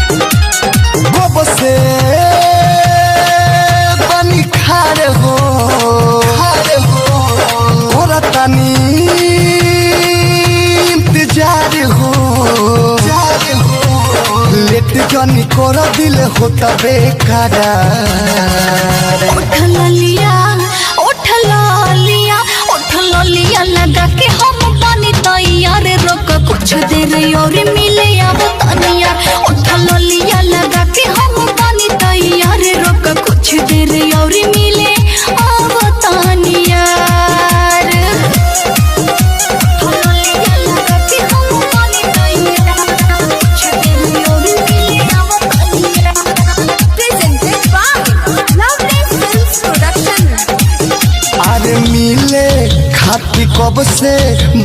कब से बनी खारे हो और तनी इंतजार हो लेट जनी कर दिल होता बेकार। लिया लगा के हम बनी तैयार रोक कुछ देर और मिले अब तनिया। लिया लगा के हम बनी तैयार रोक कुछ देर और मिले अब तनिया। मिले खाती कब से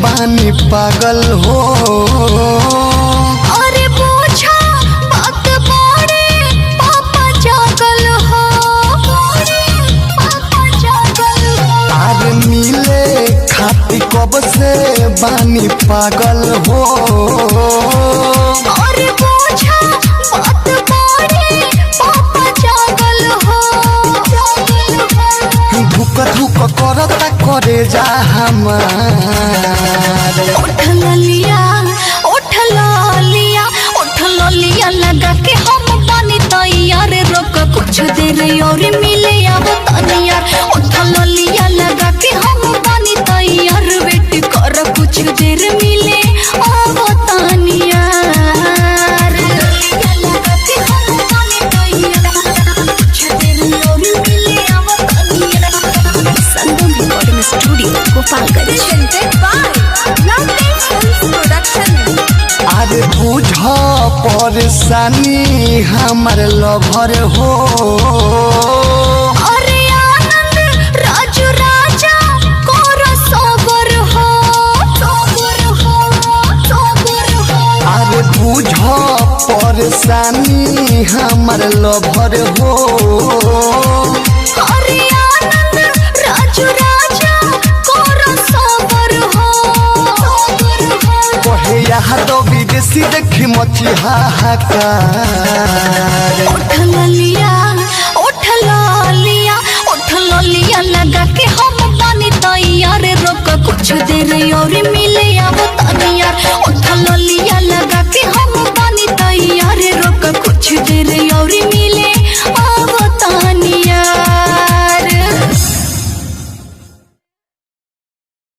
बानी पागल हो। अरे पूछा बात बड़े पापा जागल हो। अरे मिले खाती कब से बानी पागल हो। अरे पूछा बात बड़े पापा जागल हो। धुक धुक करता करे जा हमार। लिया लगा के हम बनी तैयार रोक कुछ देर और मिले अब तनिया। लिया लगा के हम बनी तैयार वेट कर कुछ देर मिले अब तनिया। अरे बुझ परेशानी हमार लभर हो। अरे आनंद राजू राजा कोरा सबर हो। अरे बुझ परेशानी हमार लभर हो। अरे आनंद राजू राजा कोरा सबर हो। कहे यहाँ तो विदेशी देखी मची हाहाकार। लिया लगा के हम बनी तैयार रोक कुछ देर और